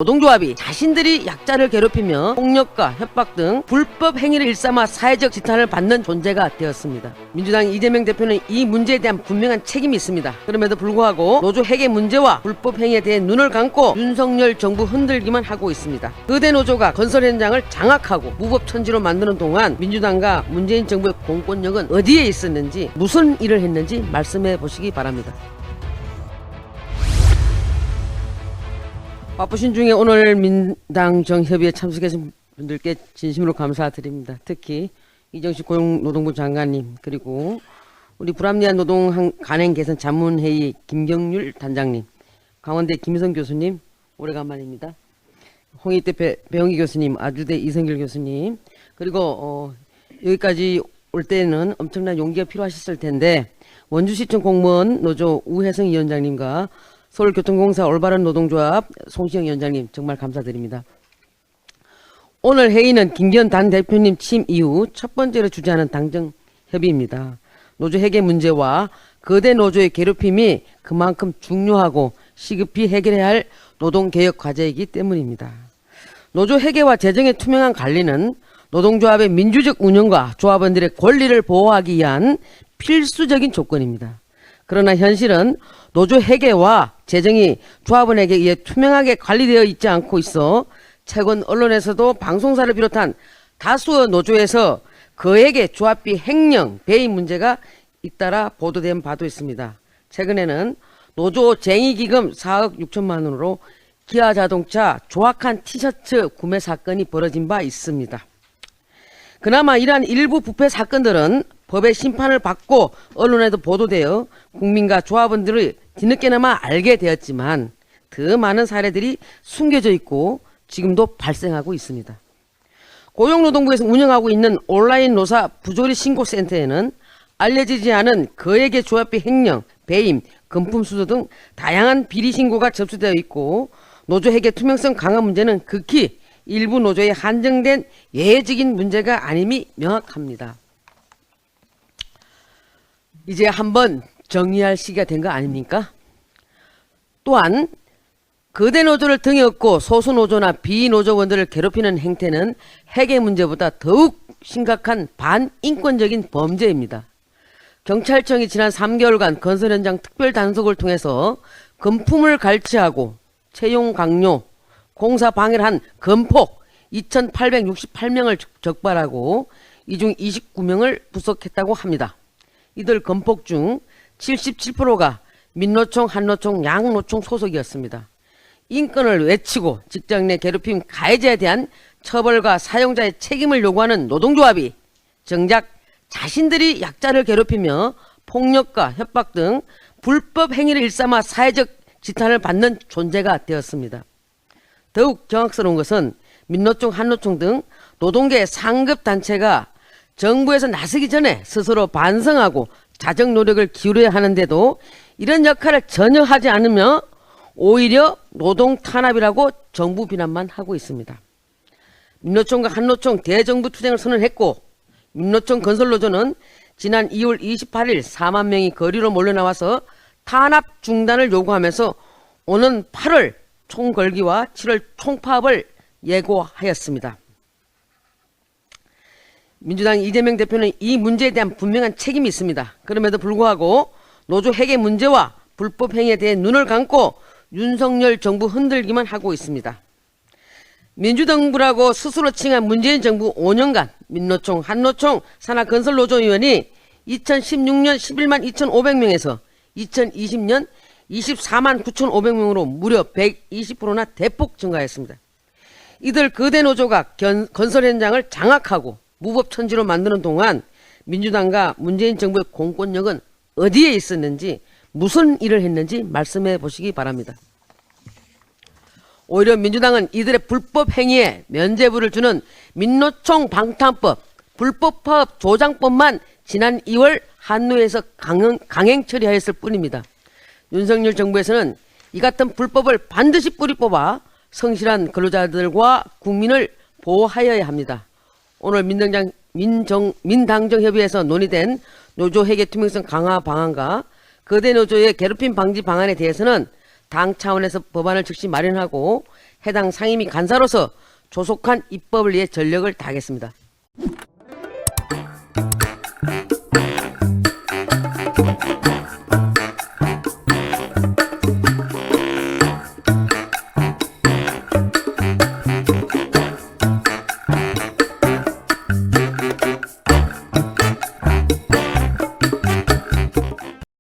노동조합이 자신들이 약자를 괴롭히며 폭력과 협박 등 불법 행위를 일삼아 사회적 지탄을 받는 존재가 되었습니다. 민주당 이재명 대표는 이 문제에 대한 분명한 책임이 있습니다. 그럼에도 불구하고 노조 해계 문제와 불법 행위에 대해 눈을 감고 윤석열 정부 흔들기만 하고 있습니다. 거대 노조가 건설 현장을 장악하고 무법천지로 만드는 동안 민주당과 문재인 정부의 공권력은 어디에 있었는지, 무슨 일을 했는지 말씀해 보시기 바랍니다. 바쁘신 중에 오늘 민당 정협의에 참석해주신 분들께 진심으로 감사드립니다. 특히 이정식 고용노동부 장관님, 그리고 우리 불합리한 노동 간행 개선 자문회의 김경률 단장님, 강원대 김희성 교수님 오래간만입니다. 홍익대 배영기 교수님, 아주대 이성길 교수님, 그리고 여기까지 올 때는 엄청난 용기가 필요하셨을 텐데 원주시청 공무원 노조 우혜성 위원장님과 서울교통공사 올바른 노동조합 송시영 위원장님 정말 감사드립니다. 오늘 회의는 김기현 단 대표님 취임 이후 첫 번째로 주재하는 당정협의입니다. 노조 해계 문제와 거대 노조의 괴롭힘이 그만큼 중요하고 시급히 해결해야 할 노동개혁 과제이기 때문입니다. 노조 해계와 재정의 투명한 관리는 노동조합의 민주적 운영과 조합원들의 권리를 보호하기 위한 필수적인 조건입니다. 그러나 현실은 노조 해계와 재정이 조합원에게 의해 투명하게 관리되어 있지 않고 있어 최근 언론에서도 방송사를 비롯한 다수의 노조에서 거액의 조합비 횡령, 배임 문제가 잇따라 보도된 바도 있습니다. 최근에는 노조 쟁의기금 4억 6천만 원으로 기아자동차 조악한 티셔츠 구매 사건이 벌어진 바 있습니다. 그나마 이러한 일부 부패 사건들은 법의 심판을 받고 언론에도 보도되어 국민과 조합원들의 뒤늦게나마 알게 되었지만 더 많은 사례들이 숨겨져 있고 지금도 발생하고 있습니다. 고용노동부에서 운영하고 있는 온라인 노사 부조리 신고센터에는 알려지지 않은 거액의 조합비 횡령, 배임, 금품 수수 등 다양한 비리 신고가 접수되어 있고 노조 해계 투명성 강화 문제는 극히 일부 노조에 한정된 예외적인 문제가 아님이 명확합니다. 이제 한번 정리할 시기가 된 거 아닙니까? 또한 거대 노조를 등에 업고 소수 노조나 비노조원들을 괴롭히는 행태는 해계 문제보다 더욱 심각한 반인권적인 범죄입니다. 경찰청이 지난 3개월간 건설 현장 특별 단속을 통해서 금품을 갈취하고 채용 강요, 공사 방해를 한 건폭 2,868명을 적발하고 이 중 29명을 구속했다고 합니다. 이들 건폭 중 77%가 민노총, 한노총, 양노총 소속이었습니다. 인권을 외치고 직장 내 괴롭힘 가해자에 대한 처벌과 사용자의 책임을 요구하는 노동조합이 정작 자신들이 약자를 괴롭히며 폭력과 협박 등 불법 행위를 일삼아 사회적 지탄을 받는 존재가 되었습니다. 더욱 경악스러운 것은 민노총, 한노총 등 노동계 상급 단체가 정부에서 나서기 전에 스스로 반성하고 자정 노력을 기울여야 하는데도 이런 역할을 전혀 하지 않으며 오히려 노동 탄압이라고 정부 비난만 하고 있습니다. 민노총과 한노총 대정부 투쟁을 선언했고 민노총 건설노조는 지난 2월 28일 4만 명이 거리로 몰려나와서 탄압 중단을 요구하면서 오는 8월 총걸기와 7월 총파업을 예고하였습니다. 민주당 이재명 대표는 이 문제에 대한 분명한 책임이 있습니다. 그럼에도 불구하고 노조 해계 문제와 불법 행위에 대해 눈을 감고 윤석열 정부 흔들기만 하고 있습니다. 민주정부라고 스스로 칭한 문재인 정부 5년간 민노총, 한노총, 산하건설노조위원이 2016년 11만 2,500명에서 2020년 24만 9,500명으로 무려 120%나 대폭 증가했습니다. 이들 거대 노조가 건설 현장을 장악하고 무법천지로 만드는 동안 민주당과 문재인 정부의 공권력은 어디에 있었는지, 무슨 일을 했는지 말씀해 보시기 바랍니다. 오히려 민주당은 이들의 불법 행위에 면죄부를 주는 민노총 방탄법, 불법 파업 조장법만 지난 2월 한노회에서 강행 처리하였을 뿐입니다. 윤석열 정부에서는 이 같은 불법을 반드시 뿌리 뽑아 성실한 근로자들과 국민을 보호하여야 합니다. 오늘 민당정협의회에서 논의된 노조 해계 투명성 강화 방안과 거대 노조의 괴롭힘 방지 방안에 대해서는 당 차원에서 법안을 즉시 마련하고 해당 상임위 간사로서 조속한 입법을 위해 전력을 다하겠습니다.